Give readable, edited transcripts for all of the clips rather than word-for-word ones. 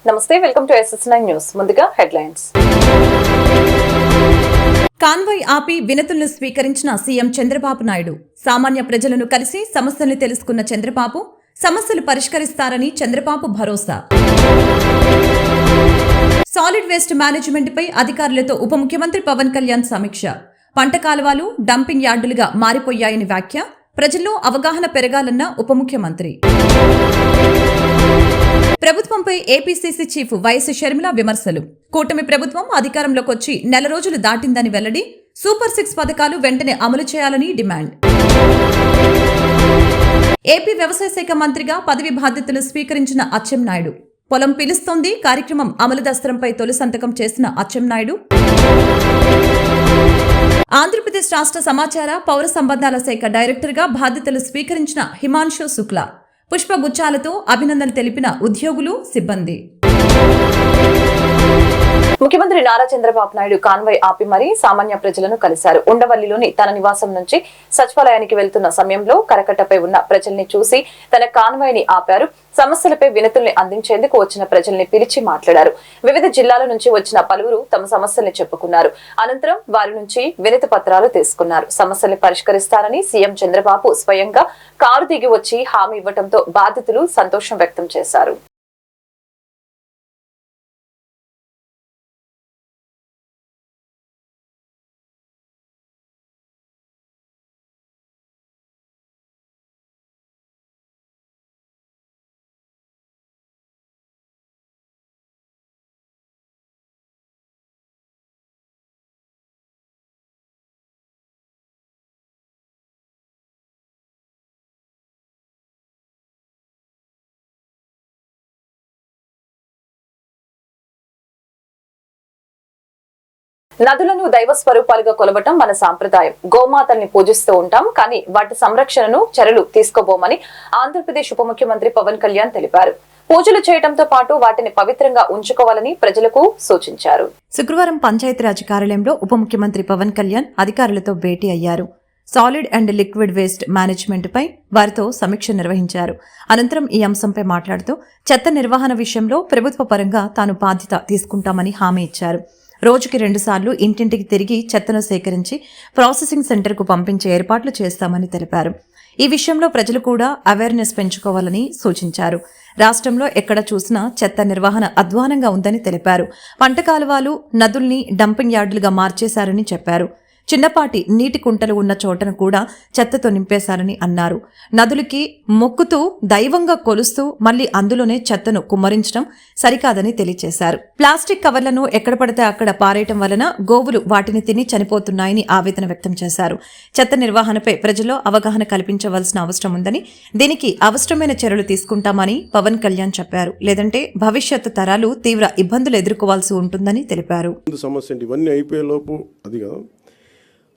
నమస్తే, welcome to SS9 news. ముందుగా headlines. Convoy ఆపి వినతులను స్వీకరించిన సీఎం చంద్రబాబు నాయుడు. సామాన్య ప్రజలను కలిసి సమస్యల్ని తెలుసుకున్న చంద్రబాబు సమస్యలు పరిష్కరిస్తారని చంద్రబాబు భరోసా. సాలిడ్ వేస్ట్ మేనేజ్మెంట్ పై అధికారులతో ఉప ముఖ్యమంత్రి పవన్ కళ్యాణ్ సమీక్ష. పంట కాలువలు డంపింగ్ యార్డులుగా మారిపోయాయని వ్యాఖ్య. ప్రజల్లో అవగాహన పెరగాలన్న ఉప ముఖ్యమంత్రి. ప్రభుత్వంపై ఏపీసీసీ చీఫ్ వైఎస్ షర్మిల విమర్శలు. కూటమి ప్రభుత్వం అధికారంలోకి వచ్చి నెల రోజులు దాటిందని వెల్లడి. సూపర్ 6 పథకాలు వెంటనే అమలు చేయాలని డిమాండ్. ఏపీ వ్యవసాయ శాఖ మంత్రిగా పదవి బాధ్యతలు స్వీకరించిన అచ్చెన్నాయుడు. పొలం పిలుస్తోంది కార్యక్రమం అమలు దస్త్రంపై తొలి సంతకం చేసిన అచ్చెన్నాయుడు. ఆంధ్రప్రదేశ్ రాష్ట్ర సమాచార పౌర సంబంధాల శాఖ డైరెక్టర్గా బాధ్యతలు స్వీకరించిన హిమాన్షు శుక్లా. పుష్పగుచ్చాలతో అభినందనలు తెలిపిన ఉద్యోగులు, సిబ్బంది. ముఖ్యమంత్రి నారా చంద్రబాబు నాయుడు కాన్వాయ్ ఆపి మరీ సామాన్య ప్రజలను కలిశారు. ఉండవల్లిలోని తన నివాసం నుంచి సచివాలయానికి వెళ్తున్న సమయంలో కరకట్టపై ఉన్న ప్రజల్ని చూసి తన కాన్వాయ్ ని ఆపారు. సమస్యలపై వినతుల్ని అందించేందుకు వచ్చిన ప్రజల్ని పిలిచి మాట్లాడారు. వివిధ జిల్లాల నుంచి వచ్చిన పలువురు తమ సమస్యల్ని చెప్పుకున్నారు. అనంతరం వారి నుంచి వినతి పత్రాలు తీసుకున్నారు. సమస్యల్ని పరిష్కరిస్తారని సీఎం చంద్రబాబు స్వయంగా కారు దిగి వచ్చి హామీ ఇవ్వడంతో బాధితులు సంతోషం వ్యక్తం చేశారు. నదులను దైవ స్వరూపాలుగా కొలవటం మన సాంప్రదాయం. గోమాతల్ని పూజిస్తూ ఉంటాం, కానీ వాటి సంరక్షణను చర్యలు తీసుకోబోమని ఆంధ్రప్రదేశ్ ఉప ముఖ్యమంత్రి పవన్ కళ్యాణ్ తెలిపారు. పూజలు చేయడంతో పాటు వాటిని పవిత్రంగా ఉంచుకోవాలని ప్రజలకు సూచించారు. శుక్రవారం పంచాయతీరాజ్ కార్యాలయంలో ఉప ముఖ్యమంత్రి పవన్ కళ్యాణ్ అధికారులతో భేటీ అయ్యారు. Solid and liquid waste management పై వారితో సమీక్ష నిర్వహించారు. అనంతరం ఈ అంశంపై మాట్లాడుతూ చెత్త నిర్వహణ విషయంలో ప్రభుత్వ పరంగా తాను బాధ్యత తీసుకుంటామని హామీ ఇచ్చారు. రోజుకి 2 సార్లు ఇంటింటికి తిరిగి చెత్తను సేకరించి ప్రాసెసింగ్ సెంటర్కు పంపించే ఏర్పాట్లు చేస్తామని తెలిపారు. ఈ విషయంలో ప్రజలు కూడా అవేర్నెస్ పెంచుకోవాలని సూచించారు. రాష్ట్రంలో ఎక్కడ చూసినా చెత్త నిర్వహణ అధ్వానంగా ఉందని తెలిపారు. పంట కాలువలు నదుల్ని డంపింగ్ యార్డులుగా మార్చేశారని చెప్పారు. చిన్నపాటి నీటి కుంటలు ఉన్న చోటను కూడా చెత్తతో నింపేశారని అన్నారు. నదులకి మొక్కుతూ దైవంగా కొలుస్తూ మళ్లీ అందులోనే చెత్తను కుమ్మరించడం సరికాదని తెలియజేశారు. ప్లాస్టిక్ కవర్లను ఎక్కడ పడితే అక్కడ పారేయటం వలన గోవులు వాటిని తిని చనిపోతున్నాయని ఆవేదన వ్యక్తం చేశారు. చెత్త నిర్వహణపై ప్రజల్లో అవగాహన కల్పించవలసిన అవసరం ఉందని, దీనికి అవసరమైన చర్యలు తీసుకుంటామని పవన్ కళ్యాణ్ చెప్పారు. లేదంటే భవిష్యత్తు తరాలు తీవ్ర ఇబ్బందులు ఎదుర్కోవాల్సి ఉంటుందని తెలిపారు.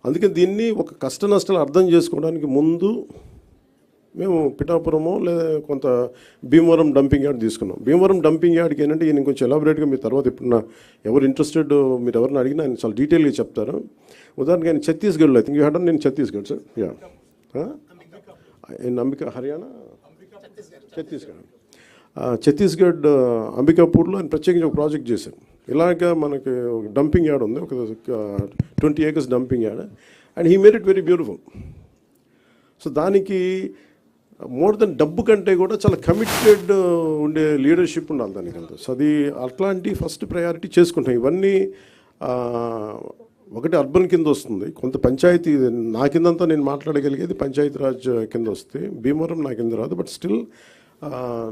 అందుకే దీన్ని ఒక కష్ట నష్టాలు అర్థం చేసుకోవడానికి ముందు మేము పిఠాపురమో లేదా కొంత భీమవరం డంపింగ్ యార్డ్ తీసుకున్నాం. భీమవరం డంపింగ్ యార్డ్కి ఏంటంటే ఈయన కొంచెం ఎలాబరేట్గా మీ తర్వాత ఇప్పుడు ఎవరు ఇంట్రెస్టెడ్ మీరు ఎవరిని అడిగినా ఆయన చాలా డీటెయిల్గా చెప్తారు. ఉదాహరణకి ఆయన ఛత్తీస్గఢ్లో ఐ థింక్ యూ హ్యాడ్ నేను ఛత్తీస్గఢ్ సార్ అంబికా హర్యానా ఛత్తీస్గఢ్ అంబికాపూర్లో ఆయన ప్రత్యేకించి ఒక ప్రాజెక్ట్ చేశారు. ఇలాగ మనకి డంపింగ్ యార్డ్ ఉంది, ఒక 20 acres dumping yard, and he made it very beautiful. So దానికి మోర్ దెన్ డబ్బు కంటే కూడా చాలా కమిటెడ్ ఉండే లీడర్షిప్ ఉండాలి దానికి అంతా. సో అది అట్లాంటి ఫస్ట్ ప్రయారిటీ చేసుకుంటాం. ఇవన్నీ ఒకటి అర్బన్ కింద వస్తుంది, కొంత పంచాయతీ నా కిందంతా నేను మాట్లాడగలిగేది పంచాయతీరాజ్ కింద వస్తే, భీమవరం నా కింద రాదు. బట్ స్టిల్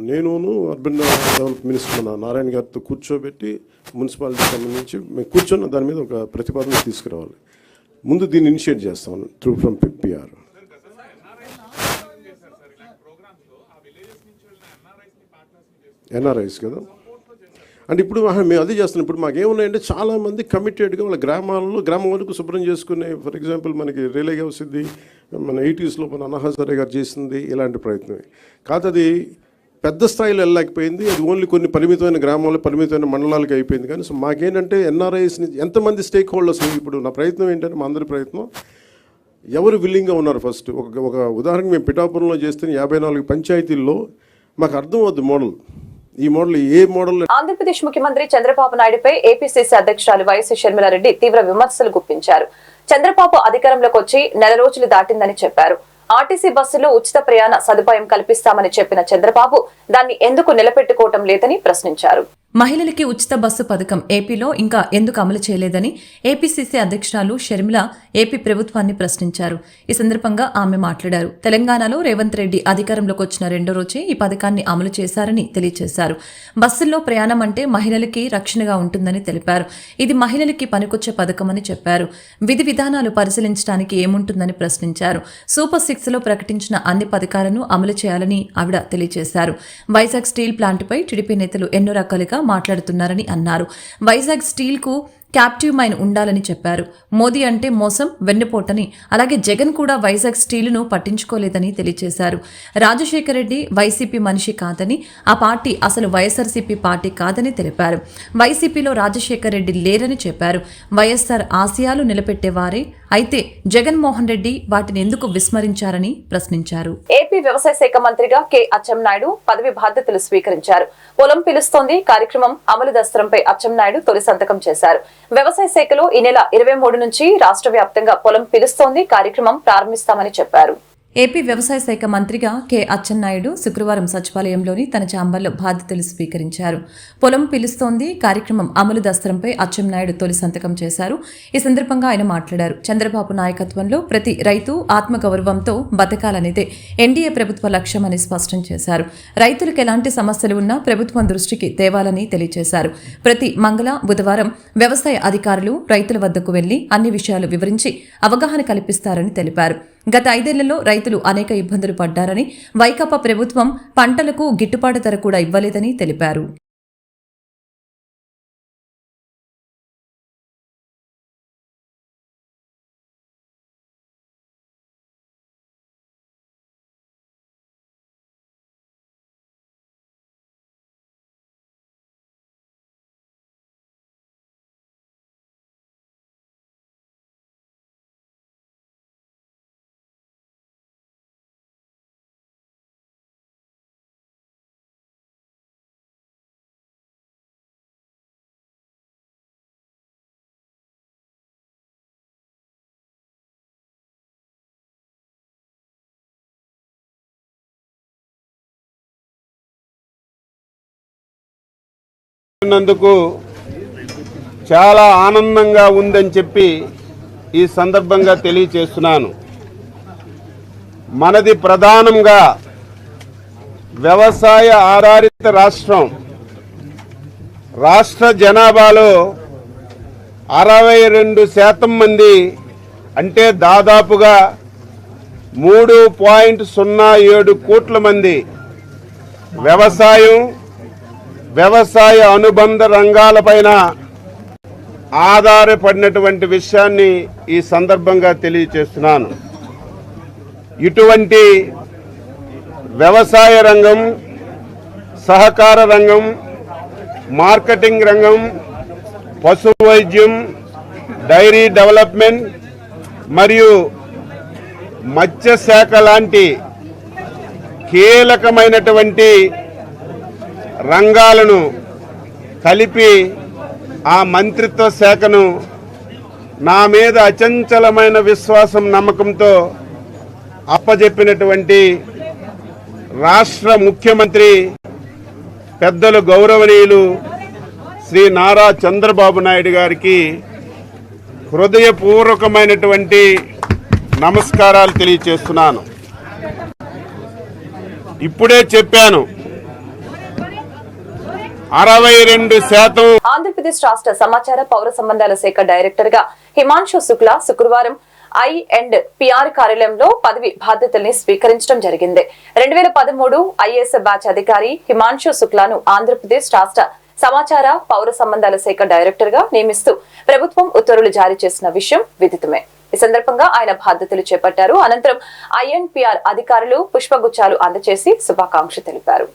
నేను అర్బన్ డెవలప్ మినిస్టర్ నారాయణ గారితో కూర్చోబెట్టి మున్సిపాలిటీ సంబంధించి మేము కూర్చొని దాని మీద ఒక ప్రతిపాదన తీసుకురావాలి. ముందు దీన్ని ఇనిషియేట్ చేస్తాను త్రూ ఫ్రమ్ పిఆర్. ఎన్ఆర్ఐస్ కదా, అంటే ఇప్పుడు మేము అదే చేస్తున్నాం. ఇప్పుడు మాకేమున్నాయంటే చాలామంది కమిటెడ్గా వాళ్ళ గ్రామాల్లో గ్రామం వరకు శుభ్రం చేసుకునే, ఫర్ ఎగ్జాంపుల్ మనకి రిలే హౌస్ది మన 80s మన అన్నహాసరే గారు చేసింది ఇలాంటి ప్రయత్నమే కాదు. అది పెద్ద స్థాయిలో వెళ్ళలేకపోయింది. అది ఓన్లీ కొన్ని పరిమితమైన గ్రామాలు పరిమితమైన మండలాలకి అయిపోయింది. కానీ సో మాకేంటంటే ఎన్ఆర్ఐస్ని ఎంతమంది స్టేక్ హోల్డర్స్, ఇప్పుడు నా ప్రయత్నం ఏంటంటే మా అందరి ప్రయత్నం ఎవరు విల్లింగ్గా ఉన్నారు. ఫస్ట్ ఒక ఉదాహరణకి మేము పిఠాపురంలో చేస్తే 54 పంచాయతీల్లో మాకు అర్థం అవుద్ది మోడల్. ఈ మోడల్ ఏ మోడల్. ఆంధ్రప్రదేశ్ ముఖ్యమంత్రి చంద్రబాబు నాయుడుపై ఏపీసీసీ అధ్యక్షురాలు వైఎస్ షర్మిలారెడ్డి తీవ్ర విమర్శలు గుప్పించారు. చంద్రబాబు అధికారంలోకి వచ్చి నెల రోజులు దాటిందని చెప్పారు. ఆర్టీసీ బస్సులో ఉచిత ప్రయాణ సదుపాయం కల్పిస్తామని చెప్పిన చంద్రబాబు దాన్ని ఎందుకు నిలబెట్టుకోవటం లేదని ప్రశ్నించారు. మహిళలకి ఉచిత బస్సు పథకం ఏపీలో ఇంకా ఎందుకు అమలు చేయలేదని ఏపీసీసీ అధ్యక్షురాలు షర్మిల ఏపీ ప్రభుత్వాన్ని ప్రశ్నించారు. ఈ సందర్భంగా ఆమె మాట్లాడారు. తెలంగాణలో రేవంత్ రెడ్డి అధికారంలోకి వచ్చిన రెండో రోజే ఈ పథకాన్ని అమలు చేశారని తెలియజేశారు. బస్సుల్లో ప్రయాణం అంటే మహిళలకి రక్షణగా ఉంటుందని తెలిపారు. ఇది మహిళలకి పనికొచ్చే పథకమని చెప్పారు. విధి విధానాలు పరిశీలించడానికి ఏముంటుందని ప్రశ్నించారు. సూపర్ 6లో ప్రకటించిన అన్ని పథకాలను అమలు చేయాలని ఆవిడ తెలియజేశారు. వైజాగ్ స్టీల్ ప్లాంటుపై టీడీపీ నేతలు ఎన్నో రకాలుగా మాట్లాడుతున్నారని అన్నారు. వైజాగ్ స్టీల్ కు క్యాప్టివ్ మైన్ ఉండాలని చెప్పారు. మోదీ అంటే మోసం, వెన్నుపోటని, అలాగే జగన్ కూడా వైజాగ్ స్టీలును పట్టించుకోలేదని తెలియజేశారు. రాజశేఖర రెడ్డి వైసీపీ మనిషి కాదని, ఆ పార్టీ అసలు వైఎస్ఆర్సీపీ పార్టీ కాదని తెలిపారు. వైసీపీలో రాజశేఖర రెడ్డి లేరని చెప్పారు. వైఎస్ఆర్ ఆశయాలు నిలబెట్టేవారే అయితే జగన్మోహన్ రెడ్డి వాటిని ఎందుకు విస్మరించారని ప్రశ్నించారు. ఏపీ వ్యవసాయ శాఖ మంత్రిగా కె అచ్చెన్నాయుడు పదవి బాధ్యతలు స్వీకరించారు. పొలం పిలుస్తోంది కార్యక్రమం అమలు దస్త్రంపై అచ్చెన్నాయుడు తొలి సంతకం చేశారు. వ్యవసాయ శాఖలో ఈ నెల 23 నుంచి రాష్ట్ర వ్యాప్తంగా పొలం పిలుస్తోంది కార్యక్రమం ప్రారంభిస్తామని చెప్పారు. ఏపీ వ్యవసాయ శాఖ మంత్రిగా కె అచ్చెన్నాయుడు శుక్రవారం సచివాలయంలోని తన ఛాంబర్లో బాధ్యతలు స్వీకరించారు. పొలం పిలుస్తోంది కార్యక్రమం అమలు దస్త్రంపై అచ్చెన్నాయుడు తొలి సంతకం చేశారు. ఈ సందర్భంగా ఆయన మాట్లాడారు. చంద్రబాబు నాయకత్వంలో ప్రతి రైతు ఆత్మగౌరవంతో బతకాలనేదే ఎన్డీఏ ప్రభుత్వ లక్ష్యమని స్పష్టం చేశారు. రైతులకు ఎలాంటి సమస్యలు ఉన్నా ప్రభుత్వం దృష్టికి తేవాలని తెలియజేశారు. ప్రతి మంగళ, బుధవారం వ్యవసాయ అధికారులు రైతుల వద్దకు వెళ్లి అన్ని విషయాలు వివరించి అవగాహన కల్పిస్తారని తెలిపారు. గత 5 ఏళ్లలో రైతులు అనేక ఇబ్బందులు పడ్డారని, వైకాపా ప్రభుత్వం పంటలకు గిట్టుబాటు ధర కూడా ఇవ్వలేదని తెలిపారు. నందుకు చాలా ఆనందంగా ఉందని చెప్పి ఈ సందర్భంగా తెలియచేస్తున్నాను. మనది ప్రధానంగా వ్యవసాయ ఆధారిత రాష్ట్రం. రాష్ట్ర జనాభాలో 62% మంది, అంటే దాదాపుగా 3.07 కోట్ల మంది వ్యవసాయ అనుబంధ రంగాలపైన ఆధారపడినటువంటి విషయాన్ని ఈ సందర్భంగా తెలియచేస్తున్నాను. ఇటువంటి వ్యవసాయ రంగం, సహకార రంగం, మార్కెటింగ్ రంగం, పశు వైద్యం, డైరీ డెవలప్మెంట్ మరియు మత్స్యశాఖ లాంటి కీలకమైనటువంటి రంగాలను కలిపి ఆ మంత్రిత్వ శాఖను నా మీద అచంచలమైన విశ్వాసం, నమ్మకంతో అప్పజెప్పినటువంటి రాష్ట్ర ముఖ్యమంత్రి పెద్దలు గౌరవనీయులు శ్రీ నారా చంద్రబాబు నాయుడు గారికి హృదయపూర్వకమైనటువంటి నమస్కారాలు తెలియచేస్తున్నాను. ఇప్పుడే చెప్పాను, 62%. ఆంధ్రప్రదేశ్ రాష్ట్ర సమాచార పౌర సంబంధాల శాఖ డైరెక్టర్ గా హిమాంశు శుక్లా శుక్రవారం I&PR కార్యాలయంలో పదవి బాధ్యతల్ని స్వీకరించడం జరిగింది. 2013 ఐఏఎస్ బ్యాచ్ అధికారి హిమాంశు శుక్లాను ఆంధ్రప్రదేశ్ రాష్ట్ర సమాచార పౌర సంబంధాల శాఖ డైరెక్టర్ గా నియమిస్తూ ప్రభుత్వం ఉత్తర్వులు జారీ చేసిన విషయం విదితమే. ఈ సందర్భంగా ఆయన బాధ్యతలు చేపట్టారు. అనంతరం I&PR అధికారులు పుష్పగుచ్చాలు అందజేసి శుభాకాంక్షలు తెలిపారు.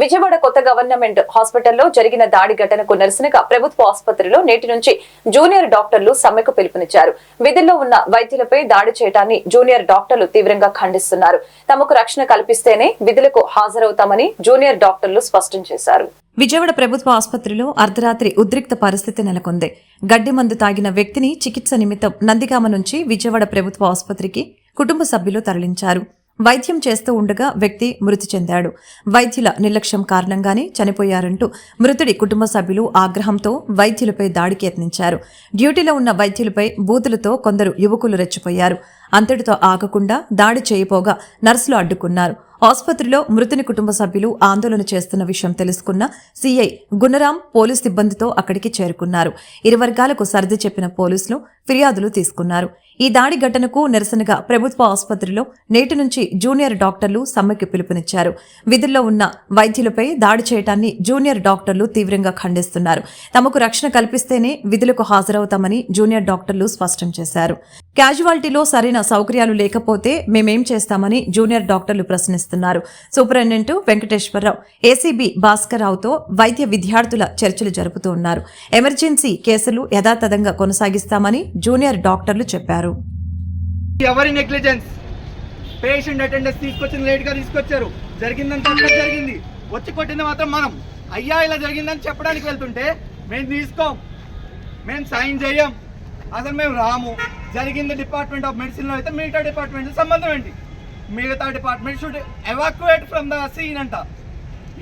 విజయవాడ కొత్త గవర్నమెంట్ హాస్పిటల్లో జరిగిన దాడి ఘటనకు నిరసనగా ప్రభుత్వ ఆసుపత్రిలో నేటి నుంచి జూనియర్ డాక్టర్లు సమ్మెకు పిలుపునిచ్చారు. విధుల్లో ఉన్న వైద్యులపై దాడి చేయడాన్ని జూనియర్ డాక్టర్లు తీవ్రంగా ఖండిస్తున్నారు. తమకు రక్షణ కల్పిస్తేనే విధులకు హాజరవుతామని జూనియర్ డాక్టర్లు స్పష్టం చేశారు. విజయవాడ ప్రభుత్వ ఆసుపత్రిలో అర్ధరాత్రి ఉద్రిక్త పరిస్థితి నెలకొంది. గడ్డి మందు తాగిన వ్యక్తిని చికిత్స నిమిత్తం నందిగామ నుంచి విజయవాడ ప్రభుత్వ ఆసుపత్రికి కుటుంబ సభ్యులు తరలించారు. వైద్యం చేస్తూ ఉండగా వ్యక్తి మృతి చెందాడు. వైద్యుల నిర్లక్ష్యం కారణంగానే చనిపోయారంటూ మృతుడి కుటుంబ సభ్యులు ఆగ్రహంతో వైద్యులపై దాడికి యత్నించారు. డ్యూటీలో ఉన్న వైద్యులపై బూతులతో కొందరు యువకులు రెచ్చిపోయారు. అంతటితో ఆగకుండా దాడి చేయపోగా నర్సులు అడ్డుకున్నారు. ఆసుపత్రిలో మృతుని కుటుంబ సభ్యులు ఆందోళన చేస్తున్న విషయం తెలుసుకున్న సీఐ గుణరాం పోలీస్ సిబ్బందితో అక్కడికి చేరుకున్నారు. ఇరు వర్గాలకు సర్ది చెప్పిన పోలీసులు ఫిర్యాదులు తీసుకున్నారు. ఈ దాడి ఘటనకు నిరసనగా ప్రభుత్వ ఆసుపత్రిలో నేటి నుంచి జూనియర్ డాక్టర్లు సమ్మెకు పిలుపునిచ్చారు. విధుల్లో ఉన్న వైద్యులపై దాడి చేయడాన్ని జూనియర్ డాక్టర్లు తీవ్రంగా ఖండిస్తున్నారు. తమకు రక్షణ కల్పిస్తేనే విధులకు హాజరవుతామని జూనియర్ డాక్టర్లు స్పష్టం చేశారు. క్యాజువాలిటీలో సరైన సౌకర్యాలు లేకపోతే మేమేం చేస్తామని జూనియర్ డాక్టర్లు ప్రశ్నిస్తున్నారు. సూపరింటెండెంట్ వెంకటేశ్వరరావు, ఏసీబీ భాస్కర్రావుతో వైద్య విద్యార్థుల చర్చలు జరుపుతూ ఉన్నారు. ఎమర్జెన్సీ కేసులు యథాతథంగా కొనసాగిస్తామని జూనియర్ డాక్టర్లు చెప్పారు. ఎవరి నెగ్లిజెన్స్, పేషెంట్ అటెండెన్స్ తీసుకొచ్చిన లేట్గా తీసుకొచ్చారు, జరిగిందంతా అక్కడ జరిగింది, వచ్చి కొట్టింది మాత్రం మనం. అయ్యా ఇలా జరిగిందని చెప్పడానికి వెళ్తుంటే మేము తీసుకోం, మేము సైన్ చేయం, అసలు మేము రాము. జరిగింది డిపార్ట్మెంట్ ఆఫ్ మెడిసిన్లో అయితే మిగతా డిపార్ట్మెంట్ సంబంధం ఏంటి? మిగతా department should evacuate from the scene అంట.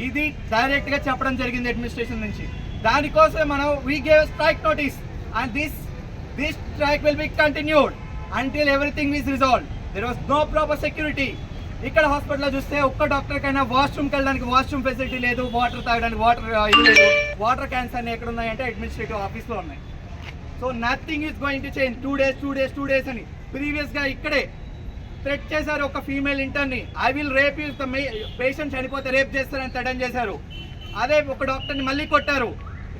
ఇది డైరెక్ట్గా చెప్పడం జరిగింది అడ్మినిస్ట్రేషన్ నుంచి. దానికోసం మనం we gave strike notice and this strike will be continued until everything is resolved. There was no proper security. ఇక్కడ హాస్పిటల్లో చూస్తే ఒక్క డాక్టర్కైనా వాష్రూమ్కి వెళ్ళడానికి వాష్రూమ్ ఫెసిలిటీ లేదు, వాటర్ తాగడానికి వాటర్ ఇది లేదు. వాటర్ క్యాన్స్ అన్ని ఎక్కడ ఉన్నాయంటే అడ్మినిస్ట్రేటివ్ ఆఫీస్లో ఉన్నాయి. So nothing is going to change. 2 days అని ప్రీవియస్గా ఇక్కడే థ్రెట్ చేశారు ఒక ఫీమేల్ ఇంటర్ని. I will rape you, patient చనిపోతే రేప్ చేస్తారని థ్రెటన్ చేశారు. అదే ఒక డాక్టర్ని మళ్ళీ కొట్టారు.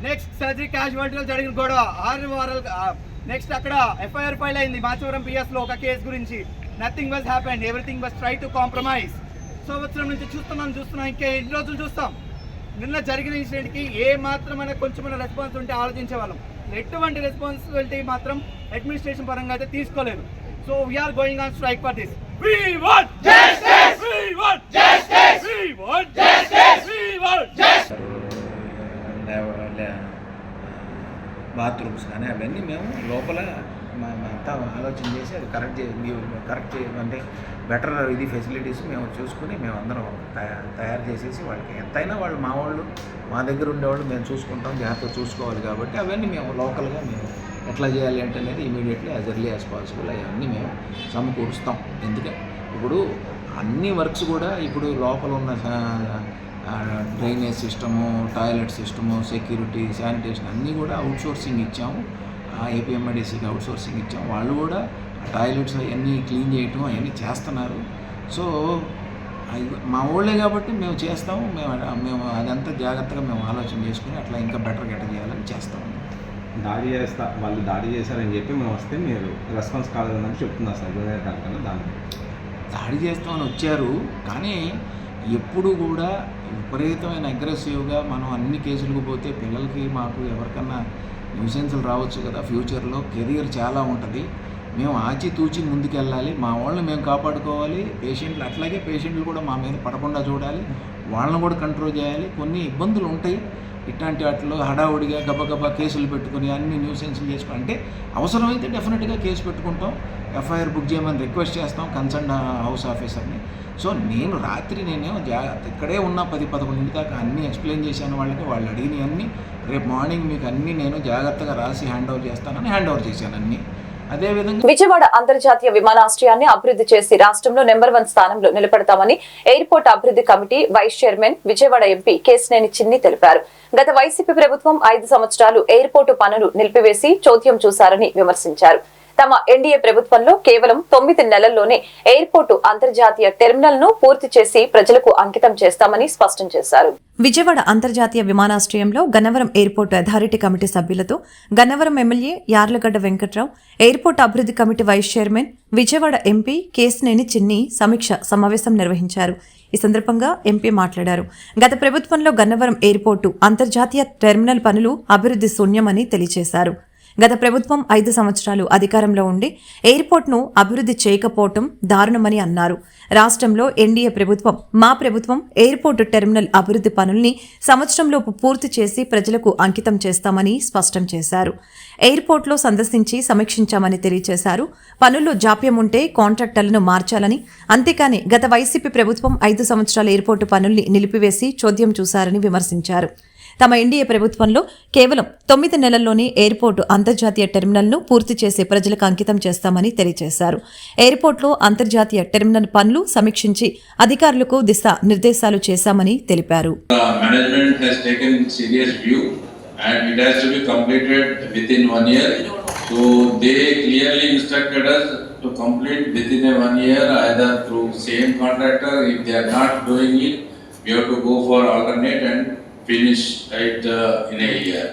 నెక్స్ట్ సర్జరీ క్యాజువాలిటీలో జరిగిన గొడవ 6 వారాలు. నెక్స్ట్ అక్కడ ఎఫ్ఐఆర్ ఫైల్ అయింది మాచవరం పిఎస్లో ఒక కేసు గురించి. Nothing was happened, everything was try to compromise. సంవత్సరం నుంచి చూస్తున్నాం, ఇంకా ఎన్ని రోజులు చూస్తాం? నిన్న జరిగిన ఇన్సిడెంట్కి ఏ మాత్రమైనా కొంచెమైనా రెస్పాన్స్ ఉంటే ఆలోచించే వాళ్ళం. ఎటువంటి రెస్పాన్సిబిలిటీ మాత్రం అడ్మినిస్ట్రేషన్ పరంగా అయితే తీసుకోలేదు. So we are going on strike for this. We want justice! We want justice! We want justice! We want justice! Bathrooms కానీ అవన్నీ మేము లోపల అంతా ఆలోచన చేసి అది కరెక్ట్ అంటే బెటర్ ఇది ఫెసిలిటీస్ మేము చూసుకుని మేము అందరం తయారు చేసేసి వాళ్ళకి ఎంతైనా వాళ్ళు మా వాళ్ళు మా దగ్గర ఉండేవాళ్ళు మేము చూసుకుంటాం, జాగ్రత్తగా చూసుకోవాలి కాబట్టి అవన్నీ మేము లోకల్గా మేము ఎట్లా చేయాలి అంటే అనేది immediately as early as possible అవన్నీ మేము సమకూరుస్తాం. ఎందుకంటే ఇప్పుడు అన్ని వర్క్స్ కూడా ఇప్పుడు లోపల ఉన్న drainage system, toilet system, security, sanitation అన్నీ కూడా అవుట్సోర్సింగ్ ఇచ్చాము. ఏపీఎంఐడిసికి అవుట్సోర్సింగ్ ఇచ్చాము. వాళ్ళు కూడా టాయిలెట్స్ అవన్నీ క్లీన్ చేయటం అవన్నీ చేస్తున్నారు. సో మా ఊళ్ళే కాబట్టి మేము చేస్తాము. మేము అదంతా జాగ్రత్తగా మేము ఆలోచన చేసుకుని అట్లా ఇంకా బెటర్గా ఎట్లా చేయాలని చేస్తాము. వాళ్ళు దాడి చేశారని చెప్పి మేము వస్తే మీరు రెస్పాన్స్ కాలేదని చెప్తున్నారు సార్. దాడి చేస్తామని వచ్చారు కానీ ఎప్పుడు కూడా విపరీతమైన అగ్రెసివ్గా మనం అన్ని కేసులకు పోతే పిల్లలకి మాకు ఎవరికన్నా న్యూసెన్స్లు రావచ్చు కదా. ఫ్యూచర్లో కెరియర్ చాలా ఉంటుంది. మేము ఆచితూచి ముందుకెళ్ళాలి, మా వాళ్ళని మేము కాపాడుకోవాలి. పేషెంట్లు అట్లాగే పేషెంట్లు కూడా మా మీద పడకుండా చూడాలి, వాళ్ళని కూడా కంట్రోల్ చేయాలి. కొన్ని ఇబ్బందులు ఉంటాయి ఇట్లాంటి వాటిలో హడావుడిగా గబగబా కేసులు పెట్టుకుని అన్ని న్యూసెన్స్లు చేసుకుని అంటే అవసరమైతే డెఫినెట్గా కేసు పెట్టుకుంటాం, ఎఫ్ఐఆర్ బుక్ చేయమని రిక్వెస్ట్ చేస్తాం కన్సర్న్ హౌస్ ఆఫీసర్ని. సో నేను రాత్రి ఇక్కడే ఉన్న 10-11 దాకా అన్నీ ఎక్స్ప్లెయిన్ చేశాను వాళ్ళకి. వాళ్ళు అడిగినవి అన్నీ రేపు మార్నింగ్ మీకు అన్నీ నేను జాగ్రత్తగా రాసి హ్యాండ్ ఓవర్ చేస్తానని హ్యాండ్ ఓవర్ చేశాను అన్నీ. అదేవిధంగా విజయవాడ అంతర్జాతీయ విమానాశ్రయాన్ని అభివృద్ధి చేసి రాష్ట్రంలో నెంబర్ 1 స్థానంలో నిలబెడతామని ఎయిర్పోర్ట్ అభివృద్ధి committee vice chairman Vijayawada MP Kesineni Chinni తెలిపారు. గత వైసీపీ ప్రభుత్వం 5 సంవత్సరాలు ఎయిర్పోర్టు పనులు నిలిపివేసి చోద్యం చూశారని విమర్శించారు. తమ ఎన్డీఏ ప్రభుత్వంలో కేవలం 9 నెలల్లోనే ఎయిర్పోర్టు అంతర్జాతీయ టెర్మినల్ ను పూర్తి చేసి ప్రజలకు అంకితం చేస్తామని స్పష్టం చేశారు. విజయవాడ అంతర్జాతీయ విమానాశ్రయంలో గన్నవరం ఎయిర్పోర్టు అథారిటీ కమిటీ సభ్యులతో గన్నవరం ఎమ్మెల్యే యార్లగడ్డ వెంకట్రావు, ఎయిర్పోర్టు అభివృద్ధి committee vice chairman Vijayawada MP Kesineni Chinni సమీక్ష సమావేశం నిర్వహించారు. ఈ సందర్భంగా ఎంపీ మాట్లాడారు. గత ప్రభుత్వంలో గన్నవరం ఎయిర్పోర్టు అంతర్జాతీయ టెర్మినల్ పనులు అభివృద్ధి శూన్యమని తెలియజేశారు. గత ప్రభుత్వం 5 సంవత్సరాలు అధికారంలో ఉండి ఎయిర్పోర్ట్ను అభివృద్ధి చేయకపోవటం దారుణమని అన్నారు. రాష్ట్రంలో ఎన్డీఏ ప్రభుత్వం, మా ప్రభుత్వం ఎయిర్పోర్టు టెర్మినల్ అభివృద్ధి పనుల్ని సంవత్సరంలోపు పూర్తి చేసి ప్రజలకు అంకితం చేస్తామని స్పష్టం చేశారు. ఎయిర్పోర్ట్లో సందర్శించి సమీక్షించామని తెలియజేశారు. పనుల్లో జాప్యం ఉంటే కాంట్రాక్టర్లను మార్చాలని, అంతేకాని గత వైసీపీ ప్రభుత్వం 5 సంవత్సరాల ఎయిర్పోర్టు పనుల్ని నిలిపివేసి చోద్యం చూశారని విమర్శించారు. తమ ఎన్డీఏ ప్రభుత్వంలో కేవలం 9 నెలల్లోనే ఎయిర్పోర్టు అంతర్జాతీయ టెర్మినల్ను పూర్తి చేసి ప్రజలకు అంకితం చేస్తామని తెలియజేశారు. ఎయిర్పోర్టులో అంతర్జాతీయ టెర్మినల్ పనులు సమీక్షించి అధికారులకు దిశా నిర్దేశాలు చేశామని తెలిపారు. Management has taken serious view and it has to be completed within 1 year. So they clearly instructed us to complete within a 1 year, either through same contractor. If they are not doing it, we have to go for alternate and finish it in a year.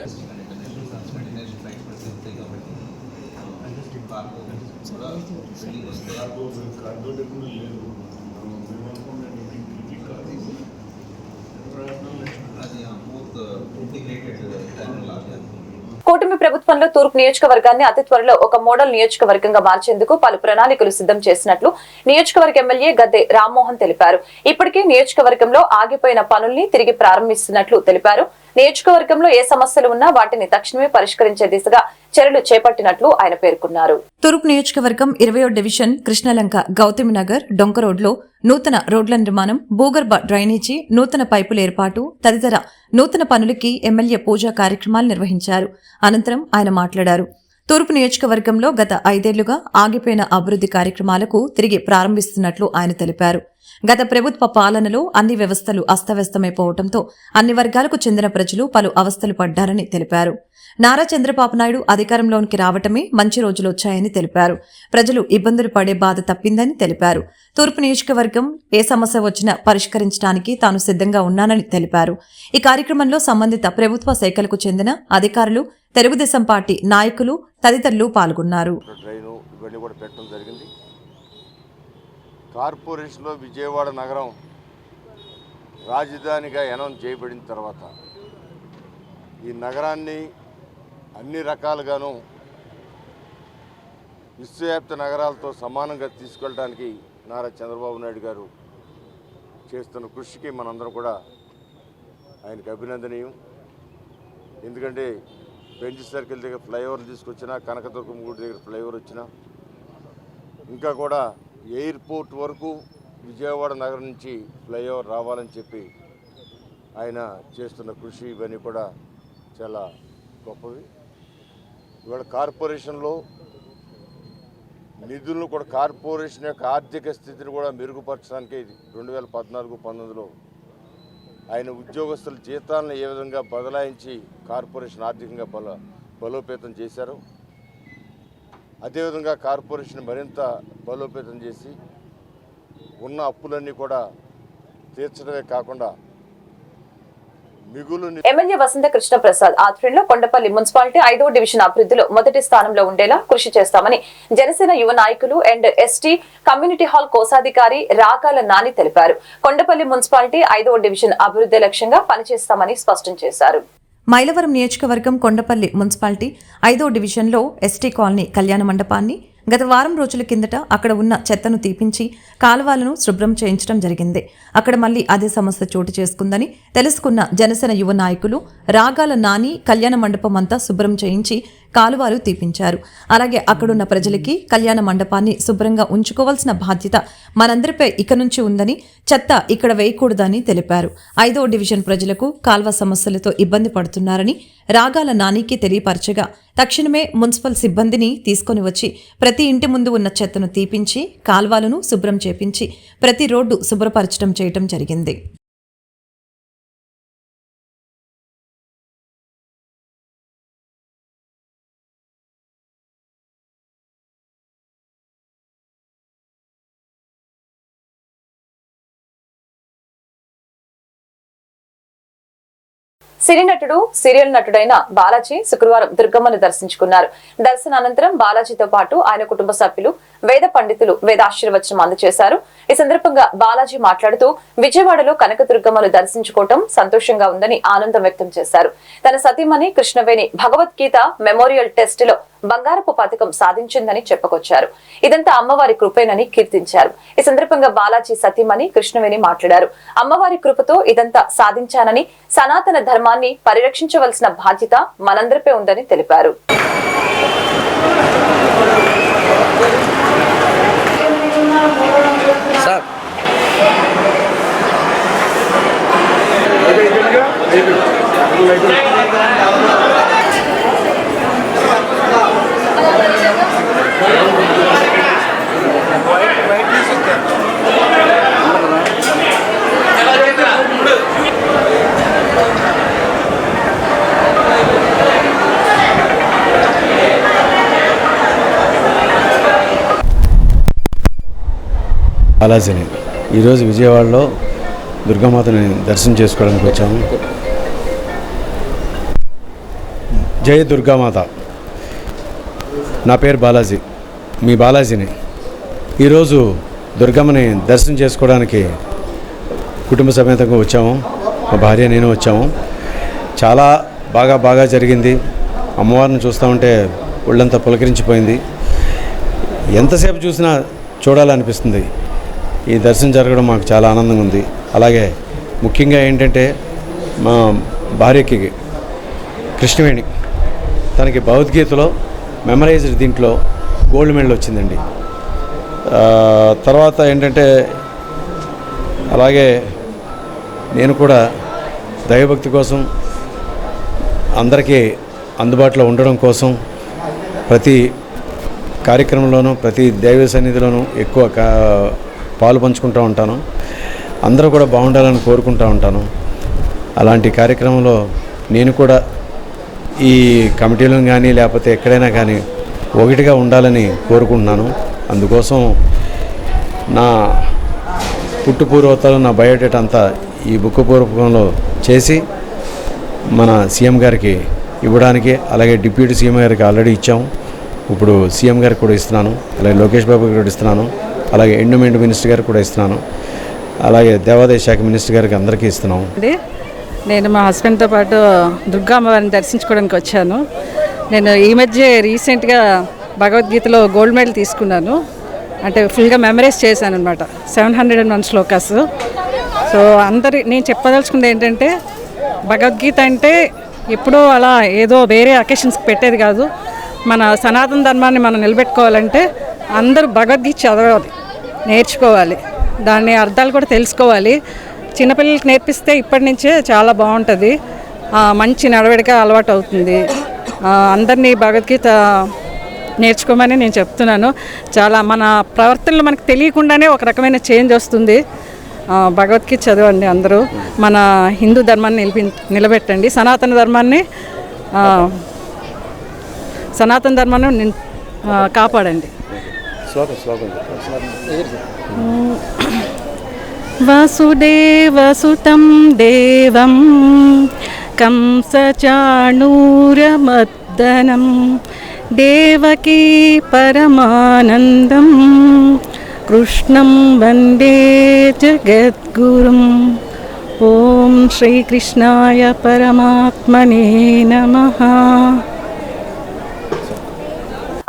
కూటమి ప్రభుత్వంలో తూర్పు నియోజకవర్గాన్ని అతి త్వరలో ఒక model నియోజకవర్గంగా మార్చేందుకు పలు ప్రణాళికలు సిద్ధం చేసినట్లు నియోజకవర్గ ఎమ్మెల్యే గద్దె రామ్మోహన్ తెలిపారు. ఇప్పటికే నియోజకవర్గంలో ఆగిపోయిన పనుల్ని తిరిగి ప్రారంభిస్తున్నట్లు తెలిపారు. నియోజకవర్గంలో ఏ సమస్యలు ఉన్నా వాటిని తక్షణమే పరిష్కరించే దిశగా చర్యలు చేపట్టినట్లు ఆయన పేర్కొన్నారు. తూర్పు నియోజకవర్గం 20వ డివిజన్ కృష్ణలంక గౌతమి నగర్ డొంక రోడ్లో నూతన రోడ్ల నిర్మాణం, భూగర్భ డ్రైనేజీ, నూతన పైపుల ఏర్పాటు తదితర నూతన పనులకి ఎమ్మెల్యే పూజా కార్యక్రమాలు నిర్వహించారు. అనంతరం ఆయన మాట్లాడారు. తూర్పు నియోజకవర్గంలో గత 5 ఏళ్లుగా ఆగిపోయిన అభివృద్ధి కార్యక్రమాలకు తిరిగి ప్రారంభిస్తున్నట్లు ఆయన తెలిపారు. గత ప్రభుత్వ పాలనలో అన్ని వ్యవస్థలు అస్తవ్యస్తమైపోవడంతో అన్ని వర్గాలకు చెందిన ప్రజలు పలు అవస్థలు పడ్డారని తెలిపారు. నారా చంద్రబాబు నాయుడు అధికారంలోకి రావటమే మంచి రోజులొచ్చాయని తెలిపారు. ప్రజలు ఇబ్బందులు పడే బాధ తప్పిందని తెలిపారు. తూర్పు నియోజకవర్గం ఏ సమస్య వచ్చినా పరిష్కరించడానికి తాను సిద్ధంగా ఉన్నానని తెలిపారు. ఈ కార్యక్రమంలో సంబంధిత ప్రభుత్వ శాఖలకు చెందిన అధికారులు, తెలుగుదేశం పార్టీ నాయకులు తదితరులు పాల్గొన్నారు. కార్పొరేషన్లో విజయవాడ నగరం రాజధానిగా అనౌన్స్ చేయబడిన తర్వాత ఈ నగరాన్ని అన్ని రకాలుగాను విశ్వవ్యాప్త నగరాలతో సమానంగా తీసుకెళ్ళడానికి నారా చంద్రబాబు నాయుడు గారు చేస్తున్న కృషికి మనందరం కూడా ఆయనకు అభినందనీయం. ఎందుకంటే బెంచ్ సర్కిల్ దగ్గర ఫ్లైఓవర్లు తీసుకొచ్చినా, కనకదుర్గం గుడి దగ్గర ఫ్లైఓవర్ వచ్చినా, ఇంకా కూడా ఎయిర్పోర్ట్ వరకు విజయవాడ నగరం నుంచి ఫ్లైఓవర్ రావాలని చెప్పి ఆయన చేస్తున్న కృషి ఇవన్నీ కూడా చాలా గొప్పవి. ఇవాళ కార్పొరేషన్లో నిధులను కూడా, కార్పొరేషన్ యొక్క ఆర్థిక స్థితిని కూడా మెరుగుపరచడానికి 2014-19లో ఆయన ఉద్యోగస్తుల జీతాలను ఏ విధంగా బదలాయించి కార్పొరేషన్ ఆర్థికంగా బలోపేతం చేశారు. అదేవిధంగా కార్పొరేషన్ మరింత బలోపేతం చేసి ఉన్న అప్పులన్నీ కూడా తీర్చడమే కాకుండా ఎమ్మెల్యే వసంత కృష్ణ ప్రసాద్ ఆధ్వర్యంలో కొండపల్లి మున్సిపాలిటీ 5వ డివిజన్ అభివృద్ధిలో మొదటి స్థానంలో ఉండేలా కృషి చేస్తామని జనసేన యువ నాయకులు అండ్ ఎస్టీ కమ్యూనిటీ హాల్ కోశాధికారి రాకాల నాని తెలిపారు. కొండపల్లి మున్సిపాలిటీ 5వ డివిజన్ అభివృద్ధి లక్ష్యంగా పనిచేస్తామని స్పష్టం చేశారు. మైలవరం నియోజకవర్గం కొండపల్లి మున్సిపాలిటీ 5వ డివిజన్లో ఎస్టీ కాలనీ కళ్యాణ మండపాన్ని గత వారం రోజుల కిందట అక్కడ ఉన్న చెత్తను తీపించి కాలువలను శుభ్రం చేయించడం జరిగింది. అక్కడ మళ్లీ అదే సమస్య చోటు చేసుకుందని తెలుసుకున్న జనసేన యువ నాయకులు రాగాల నాని కళ్యాణ మండపం అంతా శుభ్రం చేయించి కాలువలు తీపించారు. అలాగే అక్కడున్న ప్రజలకి కళ్యాణ మండపాన్ని శుభ్రంగా ఉంచుకోవాల్సిన బాధ్యత మనందరిపై ఇక నుంచి ఉందని, చెత్త ఇక్కడ వేయకూడదని తెలిపారు. 5వ డివిజన్ ప్రజలకు కాల్వ సమస్యలతో ఇబ్బంది పడుతున్నారని రాగాల నానికి తెలియపరచగా తక్షణమే మున్సిపల్ సిబ్బందిని తీసుకొని వచ్చి ప్రతి ఇంటి ముందు ఉన్న చెత్తను తీపించి కాల్వలను శుభ్రం చేపించి ప్రతి రోడ్డు శుభ్రపరచడం చేయటం జరిగింది. సినీ నటుడు, సీరియల్ నటుడైన బాలాజీ శుక్రవారం దుర్గమ్మను దర్శించుకున్నారు. దర్శనానంతరం బాలాజీతో పాటు ఆయన కుటుంబ సభ్యులు వేద పండితులు వేదాశీర్వచనం అందజేశారు. ఈ సందర్భంగా బాలాజీ మాట్లాడుతూ విజయవాడలో కనకదుర్గమ్మను దర్శించుకోవటం సంతోషంగా ఉందని ఆనందం వ్యక్తం చేశారు. తన సతీమణి కృష్ణవేణి భగవద్గీత మెమోరియల్ టెస్ట్ లో బంగారపు పథకం సాధించిందని చెప్పుకొచ్చారు. ఇదంతా అమ్మవారి కృపేనని కీర్తించారు. ఈ సందర్భంగా బాలాజీ సతీమణి కృష్ణవేణి మాట్లాడారు. అమ్మవారి కృపతో ఇదంతా సాధించానని, సనాతన ధర్మాన్ని పరిరక్షించవలసిన బాధ్యత మనందరిపై ఉందని తెలిపారు. బాలాజీని ఈరోజు విజయవాడలో దుర్గామాతని దర్శనం చేసుకోవడానికి వచ్చాము. జై దుర్గామాత. నా పేరు బాలాజీ, మీ బాలాజీని. ఈరోజు దుర్గమ్మని దర్శనం చేసుకోవడానికి కుటుంబ సమేతంగా వచ్చాము. మా భార్య నేను వచ్చాము. చాలా బాగా జరిగింది. అమ్మవారిని చూస్తూ ఉంటే ఒళ్ళంతా పులకరించిపోయింది. ఎంతసేపు చూసినా చూడాలనిపిస్తుంది. ఈ దర్శనం జరగడం మాకు చాలా ఆనందంగా ఉంది. అలాగే ముఖ్యంగా ఏంటంటే మా భార్యకి కృష్ణవేణి, తనకి భగవద్గీతలో మెమరైజ్డ్ దీంట్లో గోల్డ్ మెడల్ వచ్చిందండి. తర్వాత ఏంటంటే అలాగే నేను కూడా దైవభక్తి కోసం, అందరికీ అందుబాటులో ఉండడం కోసం ప్రతి కార్యక్రమంలోనూ, ప్రతి దైవ సన్నిధిలోనూ ఎక్కువ పాలు పంచుకుంటూ ఉంటాను. అందరూ కూడా బాగుండాలని కోరుకుంటూ ఉంటాను. అలాంటి కార్యక్రమంలో నేను కూడా ఈ కమిటీలో కానీ లేకపోతే ఎక్కడైనా కానీ ఒకటిగా ఉండాలని కోరుకుంటున్నాను. అందుకోసం నా పుట్టుపూర్వతలు, నా బయోడేటా అంతా ఈ బుక్ పూర్వకంలో చేసి మన సీఎం గారికి ఇవ్వడానికి, అలాగే డిప్యూటీ సీఎం గారికి ఆల్రెడీ ఇచ్చాము. ఇప్పుడు సీఎం గారికి కూడా ఇస్తున్నాను, అలాగే లోకేష్ బాబు గారికి కూడా ఇస్తున్నాను, అలాగే ఎండోమెంట్ మినిస్టర్ గారికి కూడా ఇస్తున్నాను, అలాగే దేవాదాయ శాఖ మినిస్టర్ గారికి అందరికీ ఇస్తున్నాము. నేను మా హస్బెండ్తో పాటు దుర్గా అమ్మవారిని దర్శించుకోవడానికి వచ్చాను. నేను ఈ మధ్య రీసెంట్గా భగవద్గీతలో గోల్డ్ మెడల్ తీసుకున్నాను. అంటే ఫుల్గా మెమరైజ్ చేశాను అనమాట, 701 శ్లోకాస్. సో నేను చెప్పదలుచుకుంది ఏంటంటే, భగవద్గీత అంటే ఎప్పుడో అలా ఏదో వేరే అకేషన్స్కి పెట్టేది కాదు. మన సనాతన ధర్మాన్ని మనం నిలబెట్టుకోవాలంటే అందరూ భగవద్గీత చదవాలి, నేర్చుకోవాలి, దాని అర్థాలు కూడా తెలుసుకోవాలి. చిన్నపిల్లలకి నేర్పిస్తే ఇప్పటి నుంచే చాలా బాగుంటుంది, మంచి నడవడిక అలవాటు అవుతుంది. అందరినీ భగవద్గీత నేర్చుకోమని నేను చెప్తున్నాను. చాలా మన ప్రవర్తనలో మనకు తెలియకుండానే ఒక రకమైన చేంజ్ వస్తుంది. భగవద్గీత చదవండి అందరూ. మన హిందూ ధర్మాన్ని నిలబెట్టండి, సనాతన ధర్మాన్ని కాపాడండి. వసుదేవసుతం దేవం కంసచాణూరమర్దనం దేవకీ పరమానందం కృష్ణం వందే జగద్గురుం. ఓం శ్రీకృష్ణాయ పరమాత్మనే నమః.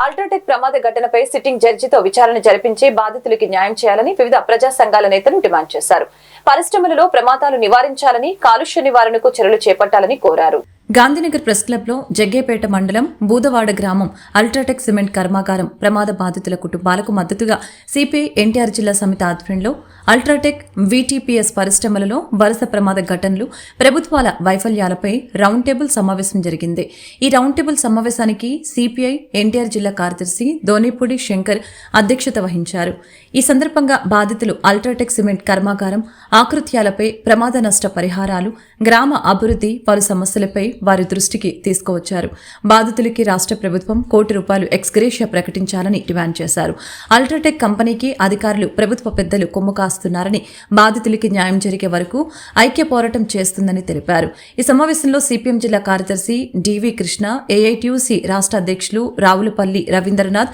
అల్ట్రాటెక్ ప్రమాద ఘటనపై సిట్టింగ్ జడ్జితో విచారణ జరిపించి బాధితులకి న్యాయం చేయాలని వివిధ ప్రజా సంఘాల నేతలు డిమాండ్ చేశారు. పరిశ్రమలలో ప్రమాదాలు నివారించాలని, కాలుష్య నివారణకు చర్యలు చేపట్టాలని కోరారు. గాంధీనగర్ ప్రెస్ క్లబ్లో జగ్గేపేట మండలం బూదవాడ గ్రామం అల్ట్రాటెక్ సిమెంట్ కర్మాగారం ప్రమాద బాధితుల కుటుంబాలకు మద్దతుగా సిపిఐ ఎన్టీఆర్ జిల్లా సమితి ఆధ్వర్యంలో అల్ట్రాటెక్ వీటీపీఎస్ పరిశ్రమలలో వరుస ప్రమాద ఘటనలు, ప్రభుత్వాల వైఫల్యాలపై రౌండ్ టేబుల్ సమావేశం జరిగింది. ఈ రౌండ్ టేబుల్ సమావేశానికి సిపిఐ ఎన్టీఆర్ జిల్లా కార్యదర్శి దోనిపూడి శంకర్ అధ్యక్షత వహించారు. ఈ సందర్భంగా బాధితులు అల్ట్రాటెక్ సిమెంట్ కర్మాగారం ఆకృత్యాలపై, ప్రమాద నష్ట పరిహారాలు, గ్రామ అభివృద్ధి పలు సమస్యలపై వారి దృష్టికి తీసుకువచ్చారు. బాధితులకి రాష్ట్ర ప్రభుత్వం ₹1 కోటి ఎక్స్గ్రేషియా ప్రకటించాలని డిమాండ్ చేశారు. అల్ట్రాటెక్ కంపెనీకి అధికారులు, ప్రభుత్వ పెద్దలు కొమ్ము కాస్తున్నారని, బాధితులకి న్యాయం జరిగే వరకు ఐక్య పోరాటం చేస్తుందని తెలిపారు. ఈ సమావేశంలో సిపిఎం జిల్లా కార్యదర్శి డివి కృష్ణ, ఏఐటియుసి రాష్ట్ర అధ్యక్షులు రావులపల్లి రవీంద్రనాథ్,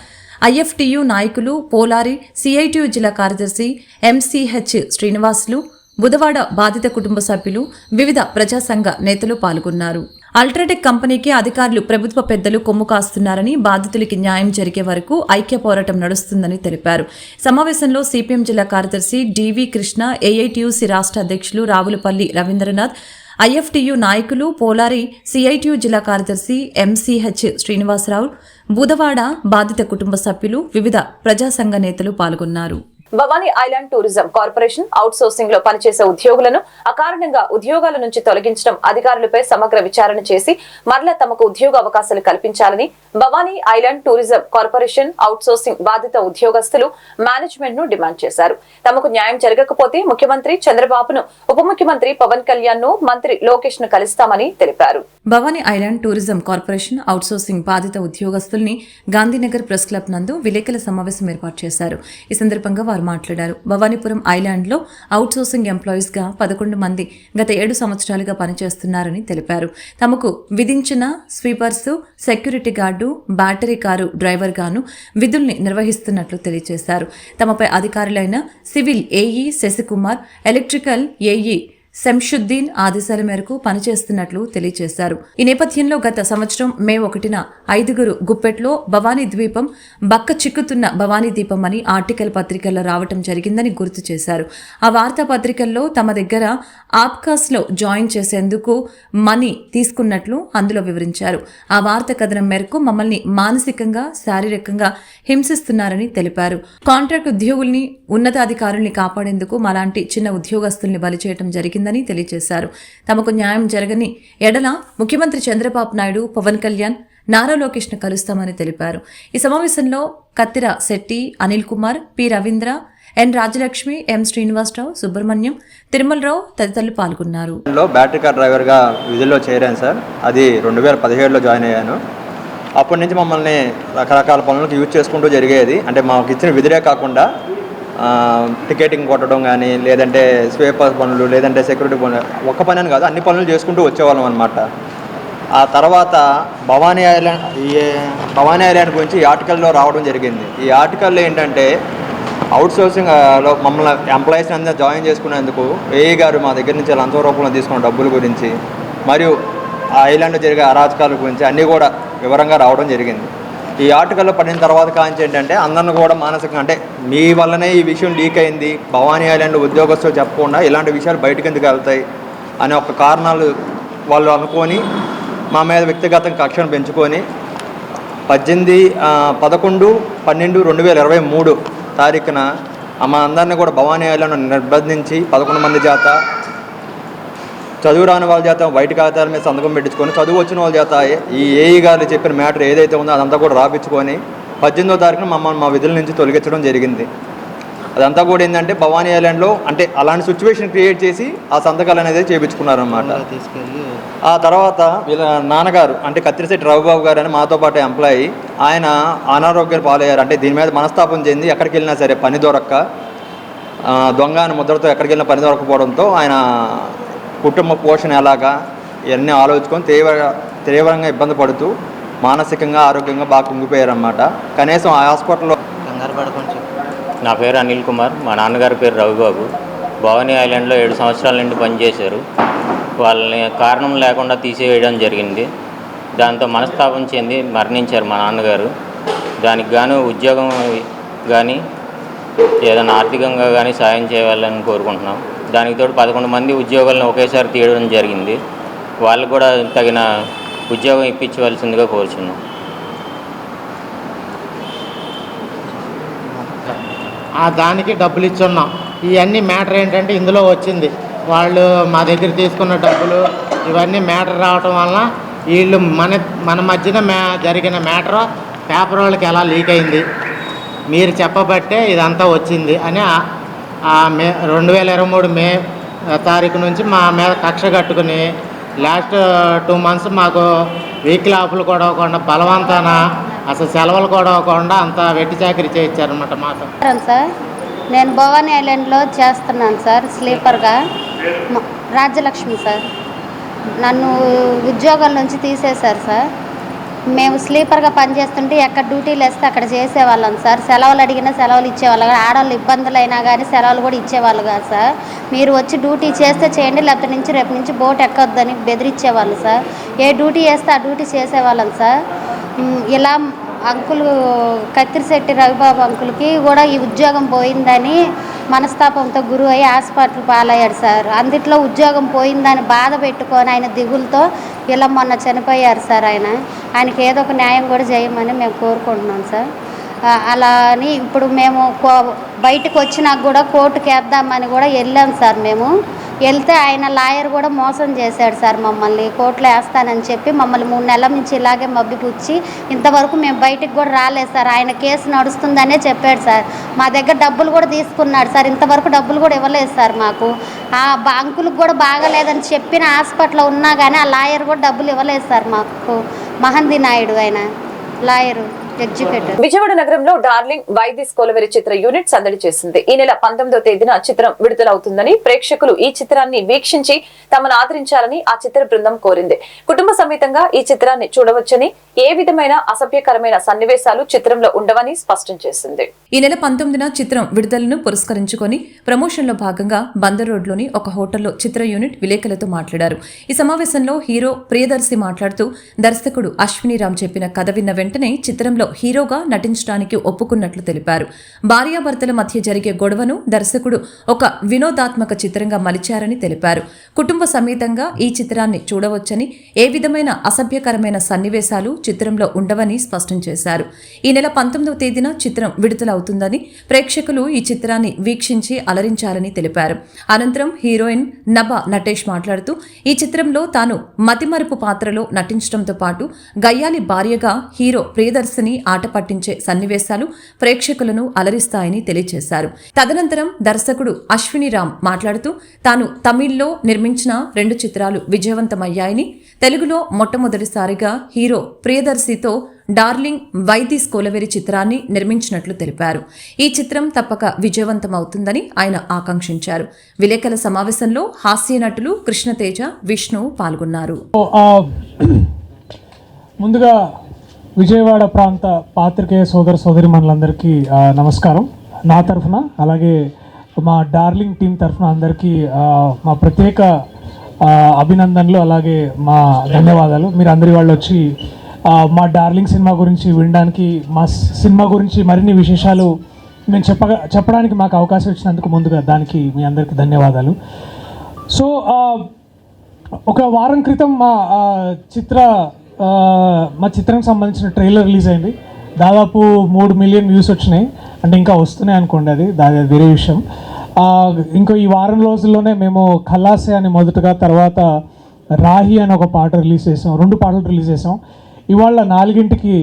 ఐఎఫ్టియు నాయకులు పోలారి, సిఐటియు జిల్లా కార్యదర్శి ఎంసీహెచ్ శ్రీనివాసులు, బుధవాడ బాధిత కుటుంబ సభ్యులు, వివిధ ప్రజా సంఘ నేతలు పాల్గొన్నారు. అల్ట్రాటెక్ కంపెనీకి అధికారులు, ప్రభుత్వ పెద్దలు కొమ్ము కాస్తున్నారని, బాధితులకి న్యాయం జరిగే వరకు ఐక్య పోరాటం నడుస్తుందని తెలిపారు. సమావేశంలో సిపిఎం జిల్లా కార్యదర్శి డివి కృష్ణ, ఏఐటియుసి రాష్ట్ర అధ్యక్షులు రావులపల్లి రవీంద్రనాథ్, ఐఎఫ్టియు నాయకులు పోలారి, సిఐటియు జిల్లా కార్యదర్శి ఎంసీహెచ్ శ్రీనివాసరావు, బుధవాడ బాధిత కుటుంబ సభ్యులు, వివిధ ప్రజా సంఘ నేతలు పాల్గొన్నారు. Bhavani island tourism corporation out sourcing లో పనిచేసే ఉద్యోగులను అకారణంగా ఉద్యోగాల నుంచి తొలగించడం, అధికారులపై సమగ్ర విచారణ చేసి మరలా తమకు ఉద్యోగ అవకాశాలు కల్పించాలని Bhavani island tourism corporation out sourcing బాధిత ఉద్యోగస్తులు మేనేజ్మెంట్ ను డిమాండ్ చేశారు. తమకు న్యాయం జరగకపోతే ముఖ్యమంత్రి చంద్రబాబును, ఉప ముఖ్యమంత్రి పవన్ కళ్యాణ్ ను, మంత్రి లోకేష్ ను కలుస్తామని తెలిపారు. Bhavani island tourism corporation out sourcing బాధిత ఉద్యోగస్తుల్ని గాంధీనగర్ ప్రెస్ క్లబ్ నందు విలేకరుల సమావేశం ఏర్పాటు చేశారు. ఈ సందర్భంగా వారు మాట్లాడారు. భవానీపురం ఐలాండ్ లో అవుట్ సోర్సింగ్ ఎంప్లాయీస్ గా 11 మంది గత 7 సంవత్సరాలుగా పనిచేస్తున్నారని తెలిపారు. తమకు విధించిన sweepers, security guard, battery car driver గాను విధుల్ని నిర్వహిస్తున్నట్లు తెలియజేశారు. తమపై అధికారులైన civil AE Shashikumar, electrical AE Shamshuddin ఆదేశాల మేరకు పనిచేస్తున్నట్లు తెలియజేశారు. ఈ నేపథ్యంలో గత సంవత్సరం మే 1న 5 గుప్పెట్లో భవానీ ద్వీపం బక్క చిక్కుతున్న భవానీ దీపం అని ఆర్టికల్ పత్రికల్లో రావటం జరిగిందని గుర్తు చేశారు. ఆ వార్తాపత్రికల్లో తమ దగ్గర ఆప్కాస్ లో జాయిన్ చేసేందుకు మనీ తీసుకున్నట్లు అందులో వివరించారు. ఆ వార్త కథనం మేరకు మమ్మల్ని మానసికంగా, శారీరకంగా హింసిస్తున్నారని తెలిపారు. కాంట్రాక్ట్ ఉద్యోగుల్ని, ఉన్నతాధికారుల్ని కాపాడేందుకు మాలాంటి చిన్న ఉద్యోగస్తుల్ని బలి చేయడం జరిగిందని తెలియజేశారు. తమకు న్యాయం జరగని ఎడల ముఖ్యమంత్రి చంద్రబాబు నాయుడు, పవన్ కళ్యాణ్, నారా లోకేష్ ను కలుస్తామని తెలిపారు. ఈ సమావేశంలో కత్తిర శెట్టి, అనిల్ కుమార్, పి రవీంద్ర, ఎన్ రాజలక్ష్మి, ఎం శ్రీనివాసరావు, సుబ్రహ్మణ్యం, తిరుమలరావు తదితరులు పాల్గొన్నారు. బ్యాటరీ కార్ డ్రైవర్గా విధుల్లో చేరాను సార్. అది 2017లో జాయిన్ అయ్యాను. అప్పటి నుంచి మమ్మల్ని రకరకాల పనులకు యూజ్ చేసుకుంటూ జరిగేది. అంటే మాకు ఇచ్చిన విధులే కాకుండా టికెటింగ్ కొట్టడం కానీ, లేదంటే స్వీపర్ పనులు, లేదంటే సెక్యూరిటీ పనులు, ఒక్క పని అని కాదు అన్ని పనులు చేసుకుంటూ వచ్చేవాళ్ళం అనమాట. ఆ తర్వాత భవానీ ఐలాండ్ గురించి ఈ ఆర్టికల్లో రావడం జరిగింది. ఈ ఆర్టికల్లో ఏంటంటే అవుట్ సోర్సింగ్లో మమ్మల్ని ఎంప్లాయీస్ని అందరూ జాయిన్ చేసుకునేందుకు ఏఈ గారు మా దగ్గర నుంచి లంచం రూపంలో తీసుకున్న డబ్బుల గురించి, మరియు ఆ ఐలాండ్లో జరిగే అరాచకాల గురించి అన్నీ కూడా వివరంగా రావడం జరిగింది. ఈ ఆర్టికల్లో పడిన తర్వాత కాంచి ఏంటంటే అందరిని కూడా మానసికంగా, అంటే మీ వల్లనే ఈ విషయం లీక్ అయింది, భవానీ ఐలాండ్ ఉద్యోగస్తులు చెప్పకుండా ఇలాంటి విషయాలు బయటకు ఎందుకు వెళ్తాయి అనే ఒక కారణాలు వాళ్ళు అనుకొని మా మీద వ్యక్తిగతంగా కక్షను పెంచుకొని 18/11/2023 తారీఖున మా అందరినీ కూడా భవానీ ఐలాండ్ నిర్బంధించి 11 మంది చేత, చదువు రాని వాళ్ళ చేత వైట్ కాగితాల మీద సంతకం పెట్టించుకొని, చదువు వచ్చిన వాళ్ళ చేత ఈ ఏఈ గారు చెప్పిన మ్యాటర్ ఏదైతే ఉందో అదంతా కూడా రాపించుకొని 18వ తారీఖున మమ్మల్ని మా విధుల నుంచి తొలగించడం జరిగింది. అదంతా కూడా ఏంటంటే భవానీ ఐలాండ్లో అంటే అలాంటి సిచ్యువేషన్ క్రియేట్ చేసి ఆ సంతకాలు అనేది చేయించుకున్నారన్నమాట. ఆ తర్వాత వీళ్ళ నాన్నగారు అంటే కత్తిరిశెట్టి రవిబాబు గారు అని మాతో పాటు ఎంప్లాయీ, ఆయన అనారోగ్యాలు పాలయ్యారు. అంటే దీని మీద మనస్తాపం చెంది ఎక్కడికి వెళ్ళినా సరే పని దొరక్క, దొంగ అని ముద్రతో ఎక్కడికి వెళ్ళినా పని దొరకపోవడంతో ఆయన కుటుంబ పోషణ ఎలాగా ఇవన్నీ ఆలోచించుకొని తీవ్రంగా ఇబ్బంది పడుతూ మానసికంగా, ఆరోగ్యంగా బాగా కుంగిపోయారన్నమాట. కనీసం ఆ హాస్పిటల్లో నా పేరు అనిల్ కుమార్, మా నాన్నగారి పేరు రవిబాబు. భవానీ ఐలాండ్లో 7 సంవత్సరాల నుండి పనిచేశారు. వాళ్ళని కారణం లేకుండా తీసివేయడం జరిగింది. దాంతో మనస్తాపం చెంది మరణించారు మా నాన్నగారు. దానికి గాను ఉద్యోగం కానీ ఏదైనా ఆర్థికంగా కానీ సాయం చేయాలని కోరుకుంటున్నాం. దానికి తోడు 11 మంది ఉద్యోగాలను ఒకేసారి తీయడం జరిగింది. వాళ్ళు కూడా తగిన ఉద్యోగం ఇప్పించవలసిందిగా కోరుచున్నాం. దానికి డబ్బులు ఇచ్చున్నాం. ఇవన్నీ మ్యాటర్ ఏంటంటే ఇందులో వచ్చింది, వాళ్ళు మా దగ్గర తీసుకున్న డబ్బులు ఇవన్నీ మ్యాటర్ రావటం వలన వీళ్ళు మన మధ్యన జరిగిన మ్యాటర్ పేపర్ వాళ్ళకి ఎలా లీక్ అయింది, మీరు చెప్పబట్టే ఇదంతా వచ్చింది అని 2023 మే తారీఖు నుంచి మా మీద కక్ష కట్టుకుని లాస్ట్ 2 మంత్స్ మాకు వీక్లీ ఆఫ్లు కూడా అవ్వకుండా, బలవంతాన అసలు సెలవులు కూడా అవ్వకుండా అంత వెట్టి చాకరీ చేయించారనమాట మాతో. సార్ నేను భవానీ ఐలాండ్లో చేస్తున్నాను సార్, స్లీపర్గా. రాజ్యలక్ష్మి సార్, నన్ను ఉద్యోగాల నుంచి తీసేశారు సార్. మేము స్లీపర్గా పనిచేస్తుంటే ఎక్కడ డ్యూటీలు వేస్తే అక్కడ చేసేవాళ్ళం సార్. సెలవులు అడిగినా సెలవులు ఇచ్చేవాళ్ళు కాదు. ఆడవాళ్ళు ఇబ్బందులు అయినా కానీ సెలవులు కూడా ఇచ్చేవాళ్ళు కాదు సార్. మీరు వచ్చి డ్యూటీ చేస్తే చేయండి, లేకపోతే రేపు నుంచి బోట్ ఎక్కొద్దని బెదిరించేవాళ్ళు సార్. ఏ డ్యూటీ చేస్తే ఆ డ్యూటీ చేసేవాళ్ళం సార్. ఇలా అంకులు కత్తిరిశెట్టి రవిబాబు అంకుల్కి కూడా ఈ ఉద్యోగం పోయిందని మనస్తాపంతో గురువు అయ్యి హాస్పిటల్ పాలయ్యాడు సార్. అందుట్లో ఉద్యోగం పోయిందని బాధ పెట్టుకొని ఆయన దిగులతో ఇలా మొన్న చనిపోయారు సార్. ఆయనకి ఏదో ఒక న్యాయం కూడా చేయమని మేము కోరుకుంటున్నాం సార్. అలా అని ఇప్పుడు మేము బయటకు వచ్చినాక కూడా కోర్టుకి వేద్దామని కూడా వెళ్ళాం సార్. మేము వెళ్తే ఆయన లాయర్ కూడా మోసం చేశాడు సార్. మమ్మల్ని కోర్టులో వేస్తానని చెప్పి మమ్మల్ని 3 నెలల నుంచి ఇలాగే మబ్బిపుచ్చి ఇంతవరకు మేము బయటకు కూడా రాలేదు సార్. ఆయన కేసు నడుస్తుందనే చెప్పాడు సార్. మా దగ్గర డబ్బులు కూడా తీసుకున్నాడు సార్. ఇంతవరకు డబ్బులు కూడా ఇవ్వలేదు సార్ మాకు. ఆ అంకులకు కూడా బాగలేదని చెప్పిన హాస్పిటల్లో ఉన్నా కానీ ఆ లాయర్ కూడా డబ్బులు ఇవ్వలేదు సార్ మాకు. మహంతి నాయుడు ఆయన లాయరు ఎగ్జిక్యూటివ్. విజయవాడ నగరంలో డార్లింగ్ వైదిస్ కొలవెరి చిత్ర యూనిట్ సందడి చేసింది. ఈ నెల 19వ తేదీన చిత్రం విడుదలవుతుందని, ప్రేక్షకులు ఈ చిత్రాన్ని వీక్షించి తమను ఆదరించాలని ఆ చిత్ర బృందం కోరింది. కుటుంబ సమేతంగా ఈ చిత్రాన్ని చూడవచ్చని, ఏ విధమైన అసభ్యకరమైన సన్నివేశాలు చిత్రంలో ఉండవని స్పష్టం చేసింది. ఈ నెల 19న చిత్రం విడుదలను పురస్కరించుకొని ప్రమోషన్లో భాగంగా బందర్ రోడ్లోని ఒక హోటల్లో చిత్ర యూనిట్ విలేకరులతో మాట్లాడారు. ఈ సమావేశంలో హీరో ప్రియదర్శి మాట్లాడుతూ, దర్శకుడు అశ్వినిరామ్ చెప్పిన కథ విన్న వెంటనే చిత్రంలో హీరోగా నటించడానికి ఒప్పుకున్నట్లు తెలిపారు. భార్యాభర్తల మధ్య జరిగే గొడవను దర్శకుడు ఒక వినోదాత్మక చిత్రంగా మలిచారని తెలిపారు. కుటుంబ సమేతంగా ఈ చిత్రాన్ని చూడవచ్చని, ఏ విధమైన అసభ్యకరమైన సన్నివేశాలు చిత్రంలో ఉండవని స్పష్టం చేశారు. ఈ నెల 19వ తేదీన చిత్రం విడుదలవుతుందని, ప్రేక్షకులు ఈ చిత్రాన్ని వీక్షించి అలరించాలని తెలిపారు. అనంతరం హీరోయిన్ నభా నటేష్ మాట్లాడుతూ, ఈ చిత్రంలో తాను మతిమరుపు పాత్రలో నటించడంతో పాటు గయ్యాలి భార్యగా హీరో ప్రియదర్శిని ఆట పట్టించే సన్నివేశాలు ప్రేక్షకులను అలరిస్తాయని తెలియజేశారు. తదనంతరం దర్శకుడు అశ్వినిరామ్ మాట్లాడుతూ, తాను తమిళ్లో నిర్మించిన 2 చిత్రాలు విజయవంతమయ్యాయని, తెలుగులో మొట్టమొదటిసారిగా హీరో ప్రియదర్శితో డార్లింగ్ వైదిస్ కొలవెరి చిత్రాన్ని నిర్మించినట్లు తెలిపారు. ఈ చిత్రం తప్పక విజయవంతమవుతుందని ఆయన ఆకాంక్షించారు. విలేకరుల సమావేశంలో హాస్య నటులు కృష్ణతేజ, విష్ణు పాల్గొన్నారు. ముందుగా విజయవాడ ప్రాంత పాత్రికేయ సోదరిమణులందరికీ నమస్కారం. నా తరఫున అలాగే మా డార్లింగ్ టీం తరఫున అందరికీ మా ప్రత్యేక అభినందనలు, అలాగే మా ధన్యవాదాలు. మీరు అందరి వాళ్ళు వచ్చి మా డార్లింగ్ సినిమా గురించి వినడానికి, మా సినిమా గురించి మరిన్ని విశేషాలు మేము చెప్పడానికి మాకు అవకాశం ఇచ్చినందుకు ముందుగా దానికి మీ అందరికీ ధన్యవాదాలు. సో ఒక వారం క్రితం మా చిత్రానికి సంబంధించిన ట్రైలర్ రిలీజ్ అయింది. దాదాపు 3 మిలియన్ వ్యూస్ వచ్చినాయి. అంటే ఇంకా వస్తున్నాయి అనుకోండి, అది వేరే విషయం. ఇంకో ఈ వారం రోజుల్లోనే మేము ఖల్లాసే అని మొదటగా, తర్వాత రాహి అని ఒక పాట రిలీజ్ చేసాం. 2 పాటలు రిలీజ్ చేసాం. ఇవాళ 4ంటికి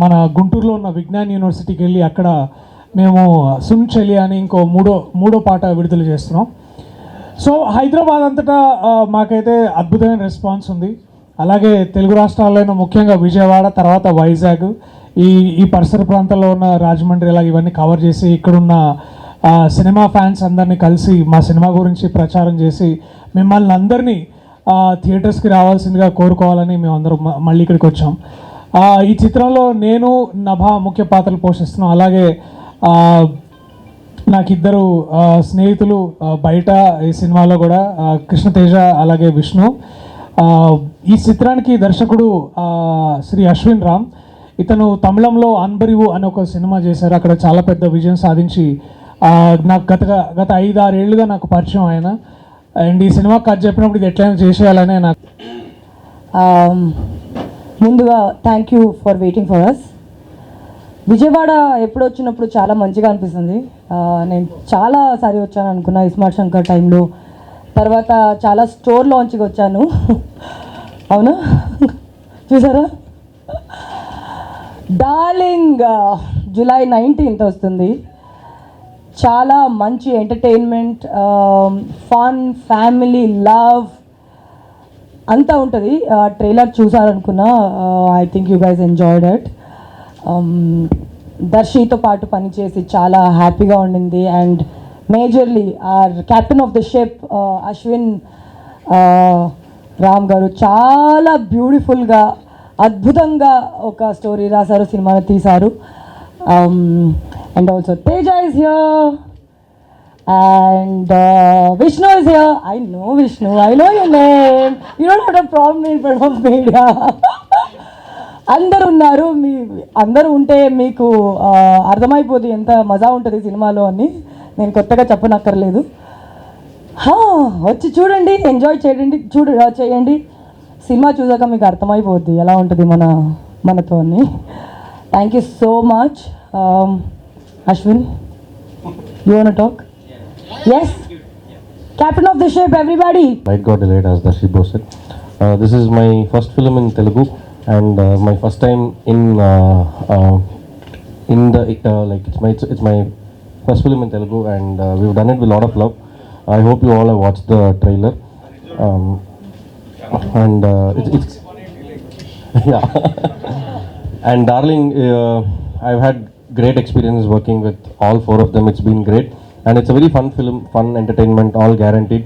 మన గుంటూరులో ఉన్న విజ్ఞాన్ యూనివర్సిటీకి వెళ్ళి అక్కడ మేము సున్ చలి అని ఇంకో మూడో పాట విడుదల చేస్తున్నాం. సో హైదరాబాద్ అంతటా మాకైతే అద్భుతమైన రెస్పాన్స్ ఉంది. అలాగే తెలుగు రాష్ట్రాల్లోనూ ముఖ్యంగా విజయవాడ, తర్వాత వైజాగ్, ఈ పరిసర ప్రాంతాల్లో ఉన్న రాజమండ్రి, ఇలా ఇవన్నీ కవర్ చేసి ఇక్కడున్న సినిమా ఫ్యాన్స్ అందరినీ కలిసి మా సినిమా గురించి ప్రచారం చేసి మిమ్మల్ని అందరినీ థియేటర్స్కి రావాల్సిందిగా కోరుకోవాలని మేమందరం మళ్ళీ ఇక్కడికి వచ్చాం. ఈ చిత్రంలో నేను నభా ముఖ్య పాత్రలు పోషిస్తున్నాం. అలాగే నాకు 2 స్నేహితులు బయట ఈ సినిమాలో కూడా, కృష్ణతేజ అలాగే విష్ణు. ఈ చిత్రానికి దర్శకుడు శ్రీ అశ్విన్ రామ్. ఇతను తమిళంలో అన్బరివు అనే ఒక సినిమా చేశారు. అక్కడ చాలా పెద్ద విజయం సాధించి నాకు గత 5-6 ఏళ్ళుగా నాకు పరిచయం ఆయన. అండ్ ఈ సినిమా కథ చెప్పినప్పుడు ఇది ఎట్లయినా చేసేయాలనే నాకు. ముందుగా thank you for waiting for us. Vijayawada ఎప్పుడు వచ్చినప్పుడు చాలా మంచిగా అనిపిస్తుంది. నేను చాలాసారి వచ్చాను అనుకున్నా ఇస్మార్ట్ శంకర్ టైంలో, తర్వాత చాలా స్టోర్ లాంచ్కి వచ్చాను. అవునా, చూసారా? డార్లింగ్ జూలై 19th వస్తుంది. చాలా మంచి ఎంటర్టైన్మెంట్, ఫన్, ఫ్యామిలీ, లవ్ అంతా ఉంటుంది. ట్రైలర్ చూసారనుకున్నా. I think you guys enjoyed it. దర్శితో పాటు పనిచేసి చాలా హ్యాపీగా ఉండింది. And majorly our captain of the ship Ashwin Ram garu చాలా బ్యూటిఫుల్గా అద్భుతంగా ఒక స్టోరీ రాశారు, సినిమాని తీశారు. And also Teja is here and Vishnu is here. I know Vishnu, I know your name. You don't have a problem in front of media. అందరు ఉన్నారు, అందరూ ఉంటే మీకు అర్థమైపోతుంది ఎంత మజా ఉంటుంది సినిమాలో అని. నేను కొత్తగా చెప్పనక్కర్లేదు. వచ్చి చూడండి, ఎంజాయ్ చేయండి, చేయండి. సినిమా చూసాక మీకు అర్థమైపోద్ది ఎలా ఉంటుంది మనతో అని. Thank you so much. Ashwin, you want to talk? Yes, captain of the ship, everybody. Light got delayed, as Darshi Bose said. This is my first film in Telugu and my first time in the like it's my first film in Telugu and we've done it with a lot of love. I hope you all have watched the trailer and it's yeah. And darling, I've had great experience working with all four of them. It's been great. And it's a very fun film, fun entertainment, all guaranteed.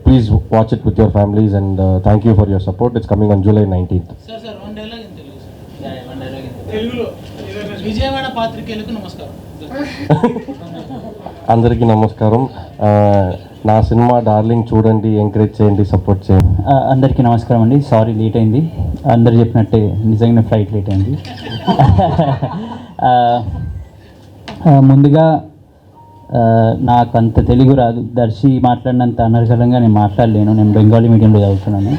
Please watch it with your families and thank you for your support. It's coming on July 19th. Sir, one dialogue in Telugu. Yeah, one dialogue in Telugu. Vijayawada పాత్రికేయులకు నమస్కారం. అందరికీ నమస్కారం. నా cinema darling చూడండి, encourage చేయండి, support చేయండి. అందరికీ నమస్కారం అండి. సారీ లేట్ అయింది. అందరు చెప్పినట్టే నిజంగానే ఫ్లైట్ లేట్ అయింది. ముందుగా నాకు అంత తెలుగు రాదు. దర్శి మాట్లాడినంత అనర్గళంగా నేను మాట్లాడలేను. నేను బెంగాలీ మీడియంలో చదువుతున్నాను,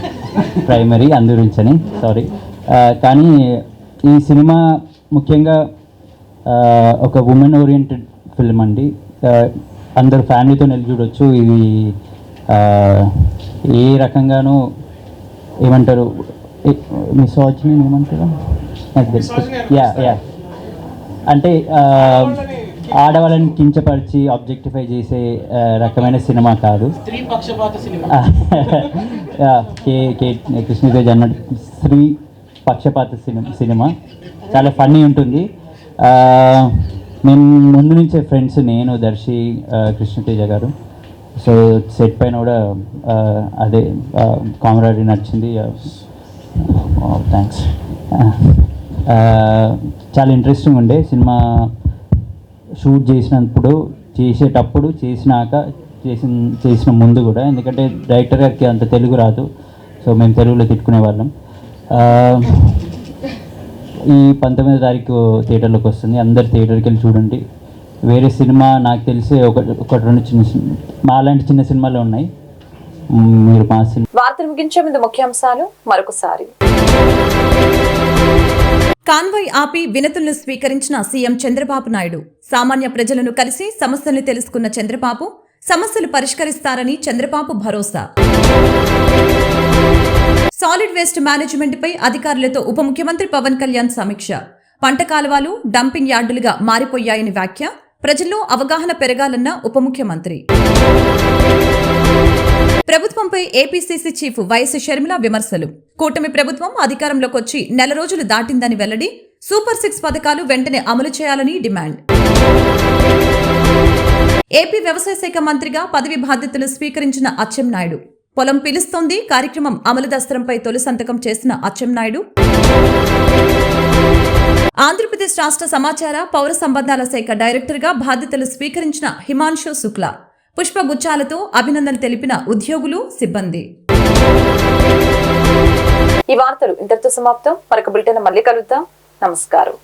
ప్రైమరీ, అందు గురించని సారీ. కానీ ఈ సినిమా ముఖ్యంగా ఒక ఉమెన్ ఓరియంటెడ్ ఫిల్మ్ అండి. అందరు ఫ్యామిలీతో వెళ్ళి చూడొచ్చు. ఇది ఏ రకంగానూ ఏమంటారు, మిస్ఆజినీ ఏమంటారు, యా యా అంటే ఆడవాళ్ళని కించపరిచి ఆబ్జెక్టిఫై చేసే రకమైన సినిమా కాదు. కే కృష్ణతేజ్ అన్నట్టు స్త్రీ పక్షపాత సినిమా చాలా ఫన్నీ ఉంటుంది. మేము ముందు నుంచే ఫ్రెండ్స్, నేను, దర్శి, కృష్ణతేజ గారు. సో సెట్ పైన కూడా అదే కామరాడరీ నచ్చింది. థ్యాంక్స్. చాలా ఇంట్రెస్టింగ్ ఉండే సినిమా. షూట్ చేసేటప్పుడు చేసినాక చేసిన ముందు కూడా, ఎందుకంటే డైరెక్టర్ గారికి అంత తెలుగు రాదు. సో మేము తెలుగులో తిట్టుకునే వాళ్ళం. ఈ 19వ తారీఖు థియేటర్లోకి వస్తుంది. అందరు థియేటర్కి వెళ్ళి చూడండి. వేరే సినిమా నాకు తెలిసి ఒకటి రెండు మాలాంటి చిన్న సినిమాలు ఉన్నాయి. మీరు మా సినిమా. వార్తలు ముగించే ముందు ముఖ్యాంశాలు మరొకసారి. కాన్వాయ్ ఆపి వినతులను స్వీకరించిన సీఎం చంద్రబాబు నాయుడు. సామాన్య ప్రజలను కలిసి సమస్యల్ని తెలుసుకున్న చంద్రబాబు సమస్యలు పరిష్కరిస్తారని చంద్రబాబు భరోసా. సాలిడ్ వేస్ట్ మేనేజ్మెంట్ పై అధికారులతో ఉప ముఖ్యమంత్రి పవన్ కళ్యాణ్ సమీక్ష. పంట కాలువలు డంపింగ్ యార్డులుగా మారిపోయాయని వ్యాఖ్య. ప్రజల్లో అవగాహన పెరగాలన్న ఉప ముఖ్యమంత్రి. ప్రభుత్వంపై ఏపీసీసీ చీఫ్ వైఎస్ షర్మిల విమర్శలు. కూటమి ప్రభుత్వం అధికారంలోకి వచ్చి నెల రోజులు దాటిందని వెల్లడి. సూపర్ 6 పథకాలు వెంటనే అమలు చేయాలని డిమాండ్. ఏపీ వ్యవసాయ శాఖ మంత్రిగా పదవి బాధ్యతలు స్వీకరించిన అచ్చెన్నాయుడు. పొలం పిలుస్తోంది కార్యక్రమం అమలు దస్త్రంపై తొలి సంతకం చేసిన అచ్చెన్నాయుడు. ఆంధ్రప్రదేశ్ రాష్ట్ర సమాచార పౌర సంబంధాల శాఖ డైరెక్టర్గా బాధ్యతలు స్వీకరించిన హిమాన్షు శుక్లా. పుష్పగుచ్చాలతో అభినందనలు తెలిపిన ఉద్యోగులు, సిబ్బంది. ఈ వార్తలు ఇంతటితో సమాప్తం. మరొక బులెటిన్ మళ్ళీ కలుద్దాం. నమస్కారం.